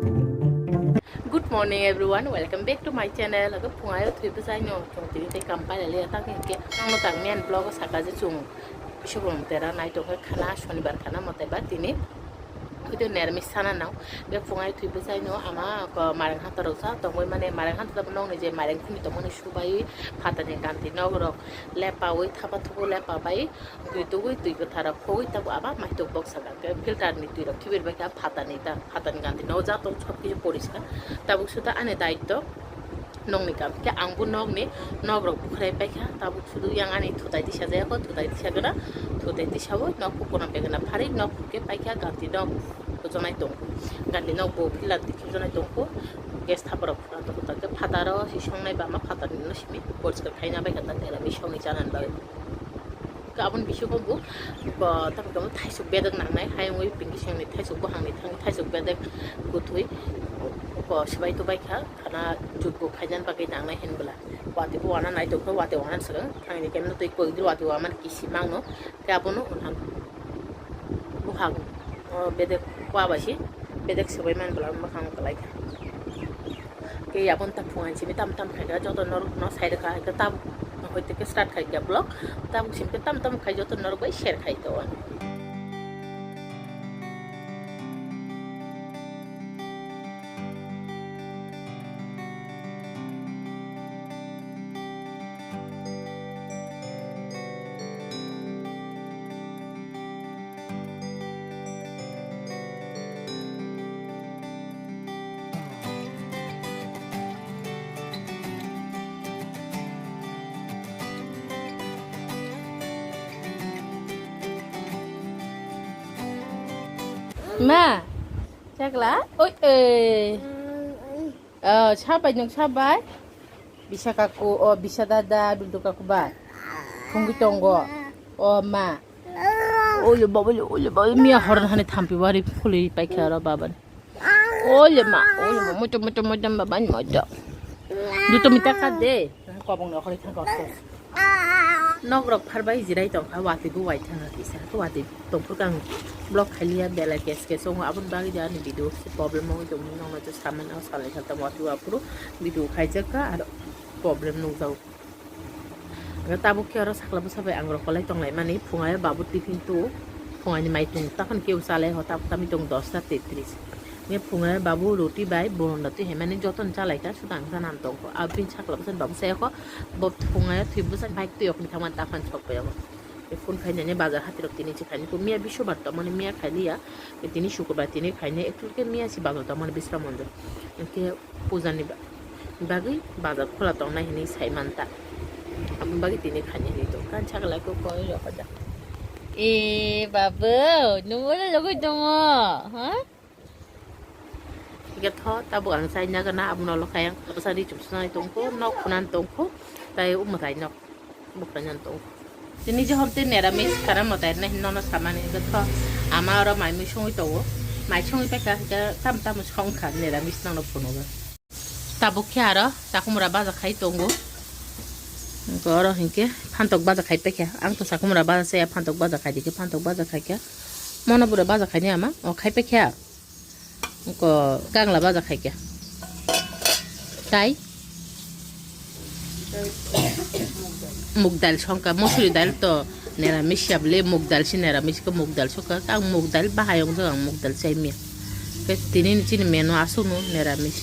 Good morning everyone, welcome back to my channel. Laga pungayo thui besai no tong tiri te kampai le ta ke nang tang mian blog saka je chung bishobom tera nai to khana shonibar khana motai ba tini kudu nermis sana naw be pungayo thui besai no ama marang ha taro sa to moi mane marang ha ta nong ne je marang khuni to mone subai phata ne kanti nogro lepa oi thapa thubo lepa bai tui ko thara khoi ta aba mai to box saka ke filter ni tui ro khibir ba ka phata ni kanti no ja to সব কিছু পরিষ্কার তাবুক শুধু আনে দায়িত্ব নংনি কাম কে আংবু নগনি নগরক বুখরাই পাইখা তাবুক শুধু young আনি থুতাই দিশা যায় কো থুতাই দিশা গনা থুতাই দিশাবো knock কোনা বেগনা ফারি নক কে পাইখা গান্তি নক জনাই দং গান্তি নক বো ফিলা দিখি জনাই দং গ্যাস থাপর ফুরা তো তাকে ফাতার সিসংনাই বা মা ফাতার নিনো সিমি পরিষ্কার খাইনা বাইকা তা তেরা মিশংনি জানান বাই गाबोन बिसुखौबो ताबो थाइसुक बेदक नांनाय हायङै पिंगिसेंनि थाइसुक बहांनि थाइसुक बेदक गुथुइ सबाय तो बायखा खाना जुगबो खायजान बागै नांनाय हेनबोला वातिबो वाना नायदोखौ वाते वाना सर थांनि केमनो तै कोइद्र वाते वामान किसि मांगनो गाबोन उनहां बुहां बेदक वाबासि बेदक सबाय मानबोला मखां गलायखा के याबोन ता फुंगानसि ताम ताम खायगा जत नर न साइड खा का ताब होते के स्टार्ट खाई क्या ब्लॉग तब सिंपल तम तम खाई जो तो नर भाई शेयर खाई तो Ma, cakla, oi sabai nung sabai, bisa kaku, oh bisa dada, duduk kaku ba, tunggu tunggu, oh ma, oh ya baba, mia horan hani thampi bari fuli pai kara baba, oh ya ma, macam baba ni macam, duduk minta kade, kau bang nak hari tangkap tu. Nok rok parbai jirai tong ka wati bu wai thang ki sa ko wati tong pu kang block khalia bela kes so abun bagi ja ni video se problem mo jom no no just saman au sale khata wati apuru video khai ka ar problem no jau aga tabu ke aro sakla bu sabai angro kolai tong lai mani phungai babu tiffin tu phungai ni mai tung takan ke usale hota tami tong 10:33 nge phungai babu roti bai bonon tu hemani joton chalai ka sudang sanan tong ko abin sakla busan bam se ko bob phungai thibusan bike tu yok ni thaman takan chok pe phone খাই জানে বাজার হাতে রক্তি নিচে খাইনি তো মিয়া বিশ্ববার তো মানে মিয়া খাইলিয়া তিনি শুক্রবার তিনি খাইনি একটুকে মিয়া আসি বাজার তো মানে বিশ্রাম মন্দির কে পূজা নিবা বাকি বাজার খোলা তো না হেনি সাইমানতা আমি বাকি তিনি খাইনি নি তো কান ছাগলা কো কই রাখা যা এ বাবু নুমলে লগই দङ হ্যাঁ ঠিক আছে তাবো আং সাইনা গানা আবুন লখায়াং সারি চুপসাই তংকো নক খুনান তংকো তাই উমথাই knock বুকরান তংকো Ini je homte neramis karena motor nih nono sama nih gitu. Ama orang main misong itu, main misong itu kan tam misong kan neramis nono puno kan. Tabuk kiara, taku murabah zakai tunggu. Kalau hingke pantok baza kai pekya, ang tu saku murabah saya pantok baza kai dikit pantok baza kai kya. Mana murabah zakai ni ama, oh kai pekya. Ko gang lah baza kai kya. Kai. মুগ ডাল সংকা মসুরি ডাল তো নিরামিষ যাবলে মুগ ডাল সে নিরামিষ কে মুগ ডাল সকা আং মুগ ডাল বাহায়ং जों आं মুগ ডাল চাইমিয়া কে তিনি নিচিনি মেনু আসুনো নিরামিষ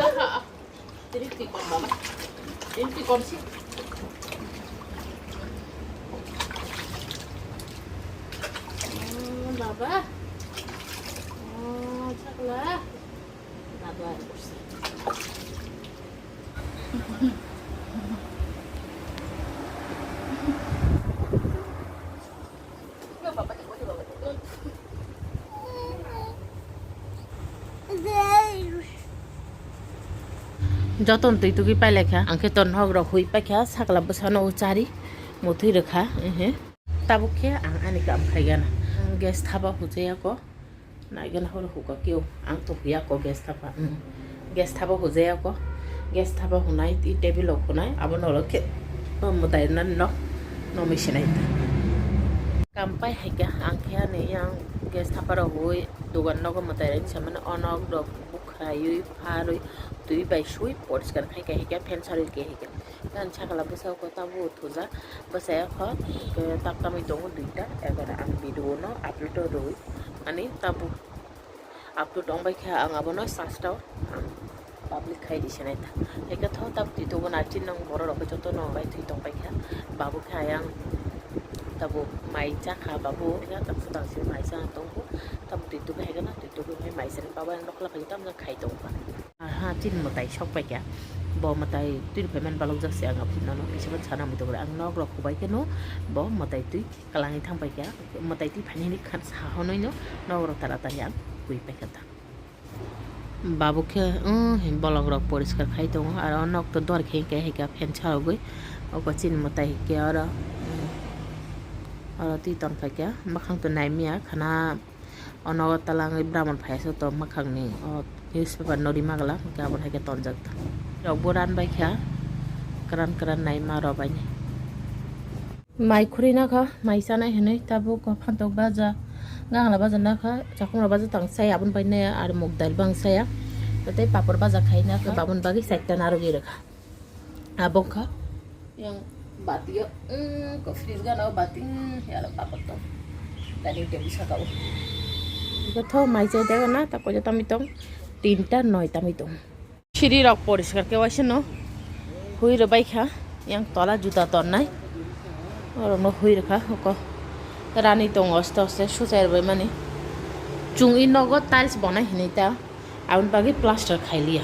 Olha, Jadi tikon mama. Ini tikon sih. Baba. Oh, caklah. Baba bersih. যতন তুই তুকি পাই লেখা আংকে তন হক রক হুই পাইখা সাকলা বসানো চারি মথুই রেখা তাবুকে আং আনি কাম খাইগানা গ্যাস থাবা হুজাইয়াকো নাইগানা হর হুকা কেউ আং তো হুইয়াকো গ্যাস থাবা হুজাইয়াকো গ্যাস থাবা হুনাই ই টেবিল হুনাই আবার নলকে মতাই না নমিশনাই কাম পাই হাইকা আংকে আনি আং গ্যাস থাবার হুই দোকান নগো মতাই সামান অনক রক বুখাই ফারই তুই বাইসুই পরিষ্কার খাইকা হিকা ফ্যান সারিকে হিকা ফ্যান ছাগলা বসাও কথাবো থুজা বসায় খ তাপকামি দङ দুইটা এবার আং ভিডিও ন আপলোড রই মানে তাবু আপলোড দংবাইখা আং আবনো সাস্টাও পাবলিক খাই দিছে নাই তা হেকা থ তাপ তুই তো নাচিন নং বড় রকে যত নবাই তুই দংবাইখা বাবু খাই আং তাবু মাই চা খা বাবু হেকা তাপ সুদাংসি মাই চা দংবো তাপ তুই তো হেকা না তুই তো মাই সারি বাবা নকলা খাই তাম খাই দংবা ha chin matai sok pai kya bo matai tui payment balok jak se anga phina no bisaba chana mi to ang nok rok bai ke no bo matai tui kalangi thang pai kya matai tui phani ni khan sa honoi no nok rok tara ta yang kui pai kata babu ke hem balok rok poriskar khai to ar onok to dor khe ke heka phen charo goi o chin matai ke ara tui ton pai kya makhang to nai mia khana onok talang brahman phai so to makhang ni newspaper nori magala gabon hake tonjak rok boran bai kha karan nai ma ro bai mai khuri na kha mai sana henai tabu ko phantok baja ngangla baja na kha chakung baja tang sai abun bai na ar muk dal bang sai tatai papor baja khai na ka babun bagi saita na ro gi rakha abong kha yang batio ko freeze ga na bating yala papor to dining table sakau ko mai chai da na ta ko jata mitong 3টা 9টা meeting সিঁড়ি rock পরিষ্কার কেউ আসে ন হুই রে বাইখা young তলা জুতা তর নাই ওরম হুই রেখা হক রানী দङ অস্তে অস্তে সুচাই বাই মানে চুং ই নগদ টাইলস বনাই হিনেতা আউন বাকি প্লাস্টার খাইলিয়া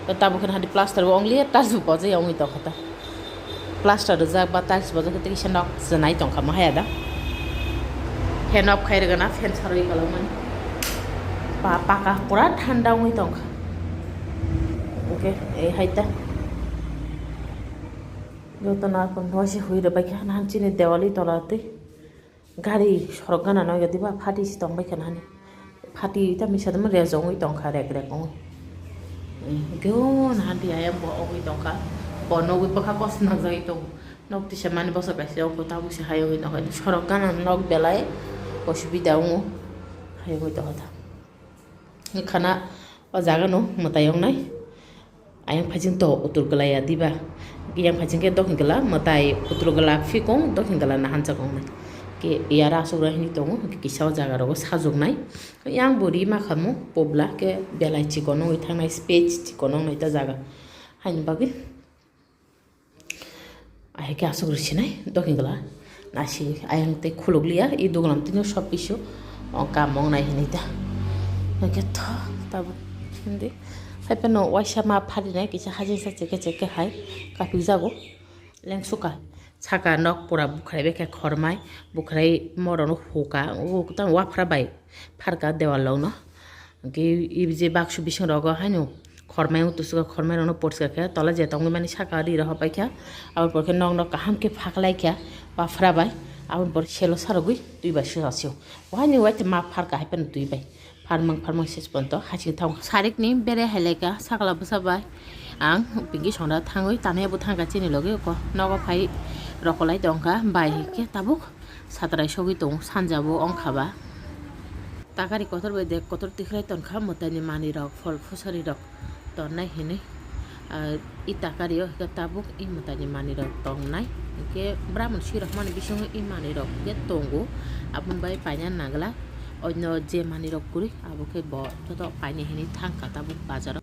তো তাবুখান হাদি প্লাস্টার অংলি টাইলস বজে অংলি তখতা প্লাস্টার যাক বা টাইলস বজে কতে কিসে নক জনাই তংখা মাহায়া দা ফ্যান অফ খাই রেগা না ফ্যান সারই গেল মানে পাকা পুরা ঠান্ডা হই তংখা ওকে এই হাইতা যতনা কোন হইছে হইরে বাইখা নান চিনি দেওয়ালি তলাতে গাড়ি সড়ক গানা নয় দিবা ফাটিছি তং বাইখা নানি ফাটি তা মিসাদম রেজং হই তংখা রেক রেক গেও নাহান্তি আয়াম ব হই তংখা বনগই পাখা কস না যাই তো নকতি সে মানে বসা পাইছে ও কথা বুঝি হাই হই না হয় সড়ক গানা নক বেলায় অসুবিধা হাই হই তো কথা খানা জাগা no matayong nai ayang phajing to utur galaya diba yang phajing ke dokhin gala matai utur gala fikong dokhin gala na hancha kong nai ke yara asura hini tong ke saw jaga ro sajok nai yang bori ma khamu pobla ke belai chi kono oi thangnai space chi kono nai ta jaga hain bagi ai ke asura chinai dokhin gala nasi ayang te khuloglia i doglam tino sob kisu kamong nai hini ta Oke toh, tabu hindi. Hai peno waisha ma phari nai kisa hajin sa cheke hai kapi jago leng suka chaka nok pura bukhrai beke khormai bukhrai morono hoka o tang wafra bai pharka dewal no ki ibje bakshu bising rogo haino khormai utusuka khormai rono porska kha tola je tong mani chaka ri rah pai kha abor porke nok nok kaham ke phaklai kha wafra bai abor por selo sarogui tui ba shu asio wani wait ma pharka hai pen tui bai farmang sis ponto hachi thang sarik ni bere heleka sakla busabai ang pingi sonda thangoi tane bu thanga chini loge ko nogo phai rokolai dongka bai ke tabuk satrai sogi tong sanjabo ongkhaba takari kotor bai de kotor tikrai tonkha motani mani rok fol fusari rok tonnai hini i takari ke tabuk i motani mani rok tongnai ke brahman shirah mani bisong i mani rok ke tongo apun bai panya nagla অন্য যে মানি rock করি আবুকে ব যত পাইনি হিনি থাং কাটাবু বাজার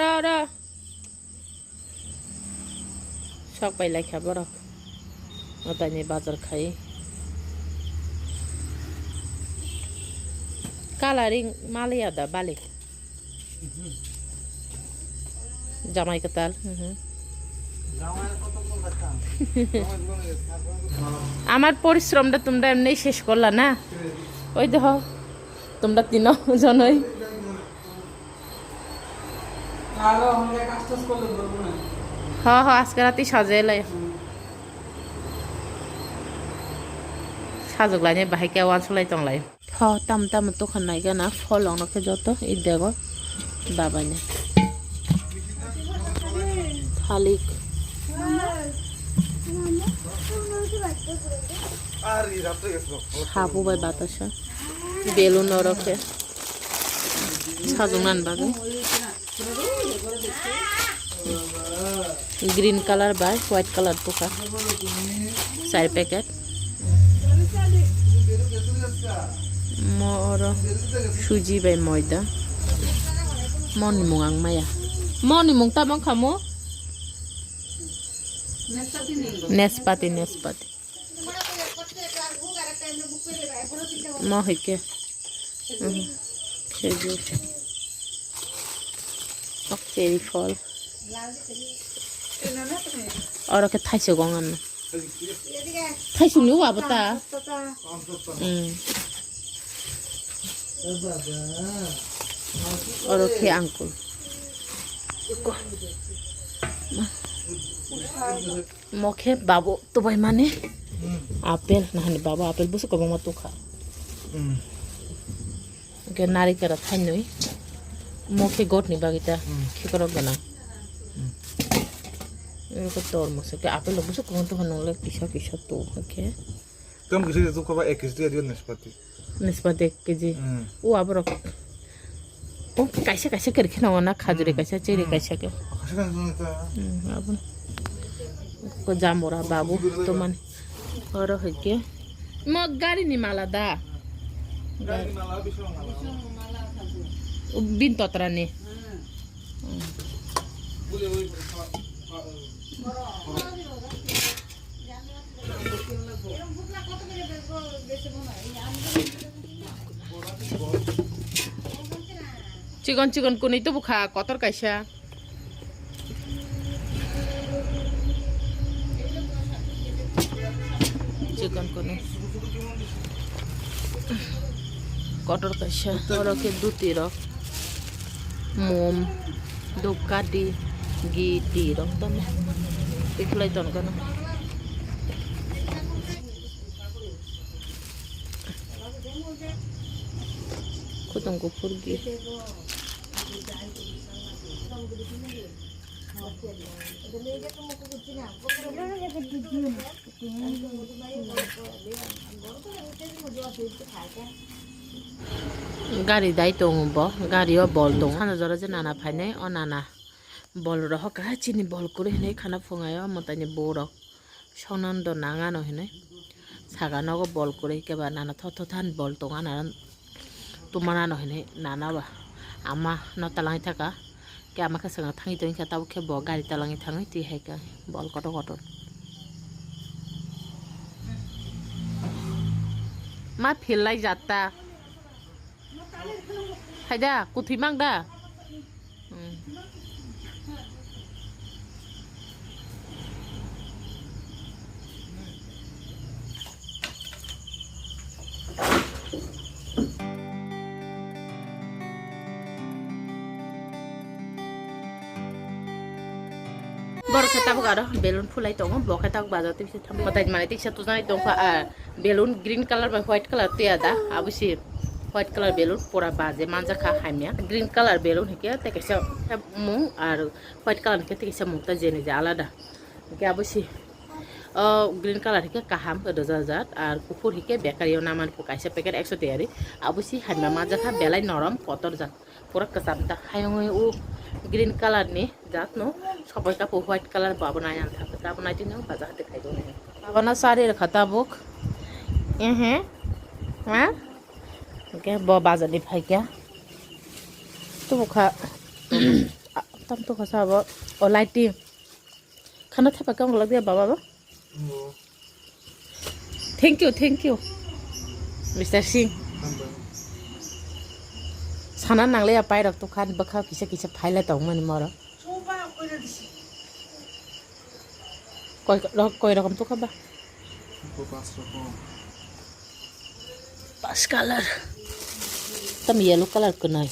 রা সব পাইলাই খাবার তাইনি বাজার খাই কালারিং মালিয়াদা বালি জামাই কাতাল আমার পরিশ্রমটা তোমরা এমনি শেষ করলা না ওই দেখো তোমরা 3 জনই हाँ हाँ आज के राती साजेले साजुगलाने बाहाय के आवाज सुलाई तंगलाई हाँ तम तम तो खनाई का ना फल ऑन के जो तो इध देखो बाबा ने थाली हाबू बाय बाताशा बेलून और रखे साजुगनान बागे ग्रीन कलर बाय व्हाइट कलर तो का 4 पैकेट मोर सुजी बाय मैदा मनि मुंग माया मनि मुंग ता मंग खामो नेस्पाती महिके खेजूर चेरी फल और के थाइसे गंगन थाइसे नु आबता और के अंकुल मखे बाबू तो भाई माने आपेल नहाने बाबू आपेल बुसु को मत तो खा के नारी करा थाइन नई मखे गोट नि बागिता खिकर गना इनको तोर मसे के आपेल बुसु को तो हनले किसा तो के कम किसी तो को 1 केजी दियो निस्पति 1 केजी ओ आबरो ओ कैसे कर के ना खजूरे कैसे चेरी कैसे के अब को जामोरा बाबू तो मन और है के म गाड़ी नि माला दा गाड़ी माला बिसो माला बिन ततरा ने चिकन को नहीं तो बुखा कतर कैसा चिकन को नहीं कटर कैसा और के दूती रख मोम दुकाटी गी रख तम इखलाई तन कना खुदों को फुर्गी गाड़ी दाई तो गाड़ी बल दो खाना जरा जे नाना फाइने अ नाना बल रह का चिनी बल करे ने खाना फंगायो मतानि बोर सनन्द नाङा न हेने सागानगो बल करे के बा नाना थथ थान बल तो नाना तुम्हारा न हेने नाना बा आमा न तलाङै थाका के आमाखा संग थाङै तो इनका ताबो के ब गाड़ी तलाङै थाङै ति हायका बल कट मा फिललाई जाता हायदा कुथि मांदा बर खेता बगारो बेलून फुलाई तो बो खेता बाजार ते थाम बताइ माने तिक्सा तो जाय दंफा बेलून ग्रीन कलर बाय व्हाइट कलर ते दा आबुसी व्हाइट कलर बेलून पूरा बाजे मांजा खा हामिया ग्रीन कलर बेलून हेके ते कैसा मु और व्हाइट कलर के कैसा मुक्ता जेने जा आलादा के आबुसी ग्रीन कलर हेके काहाम के जात और कुफुर हेके बेकारियाव नामान को कैसा पैकेट 100 तैयारी आबुसी हामिया मांजा खा बेलाय नरम कतर जात पूरा कसामता हायङै उ ग्रीन कलर नि जात नो सबै का व्हाइट कलर बाबनाय आन्था का बनाय दिन बाजार देखाइ दो ने बाबना सारी रखता बुक हैं हां के ब बाजार नि फाइ क्या तो बुखा तम तो खसा ब ओ लाइटी खाना थापा कम लग दिया बाबा थैंक यू मिस्टर सिंह साना नांगले पाइ रख तो खान बखा किसे फाइला तो मन मर कोई रकम तो खबा 5 कलर तम येलो कलर को नहीं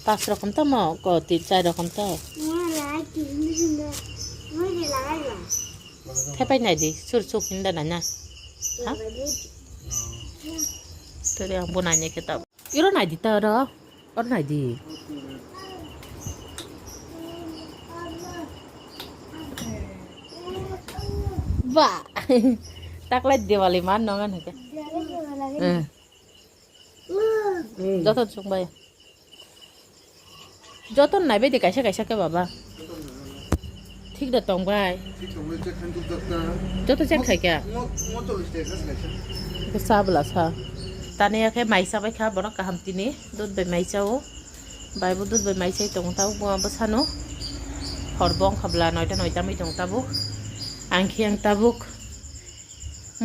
5 রকম তো মো ক 3-4 রকম তো thế bên này thì sụt sụt đến đây nè hả tôi đi ăn bữa này cái tao cái này thì tao đó cái này thì vả tắc lên Diwali mà nó ăn hả যত চুং ভাই যত নাই বে কাইসা কাইসা কে বাবা ঠিক দা টং ভাই যত চেক খাই কে sa bela sa tane ke mai sa bai kha bono kaham tini dut bai mai chao bai bu dut bai mai chai tong tau bo basano horbong khabla noita noita mi tong tabuk angki ang tabuk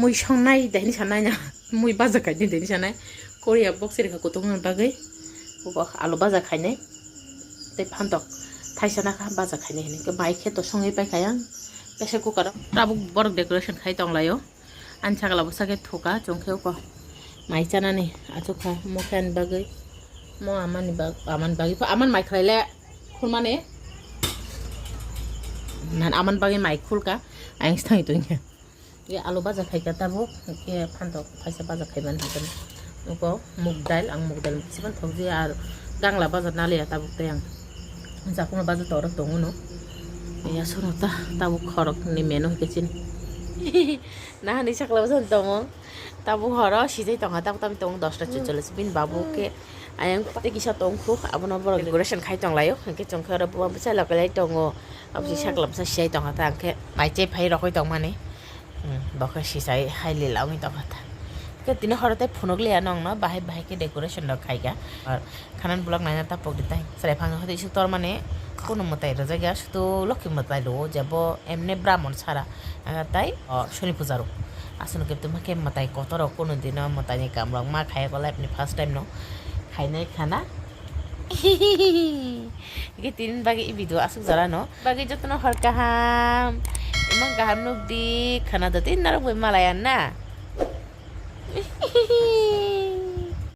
mui songnai deni sanai na mui baza kai deni sanai korea box re ka kotong bagai bo alu baza khainai te phantok thaisana kha baza khainai ni ke mai khe to songai pai khayang pressure cooker tabuk borok decoration khai tong layo ancha gala bosake thoka chongkheu ko mai chana ni achuka mokhan bagai mo aman bagi aman mai khaile khurmane nan aman bagi mai khulka aing sthai tuinga ye alu baza khaika tabuk ke phantok thaisa baza khaiban hakan ko muk dal ang muk dal siban thokji ar gangla baza nale tabuk tayang jakuna baza torok tongu no ya surata tabuk khorok ni menu kecin nah ni sakla baza tongu tabuk horo sijai tonga tabuk tam tong 10 ta 44 bin babu ke ayang te kisa tongku abono borok decoration khai tonglayo ke chongkhara buwa basa lakalai tongo absi saklam sa sijai tonga ta ke paite phai rokoi tongmani baka sisai haile lawi tonga ta ke tini horote phunok le anong no bahai bahai ke decoration no khaiga ar khanan blog naina ta pok ditai sare phanga hodi su tor mane kono motai rajaga শুধু Lakshmi motai lo jabo emne brahmon sara tai shoni pujaro asunu ke tumake motai kotoro kono dino motai ni kamrong ma khai ko life ni first time no khainai khana ke tin bagi video asuk jara no bagi jotno hor kaham emang kaham nuk di khana datin narok malaya na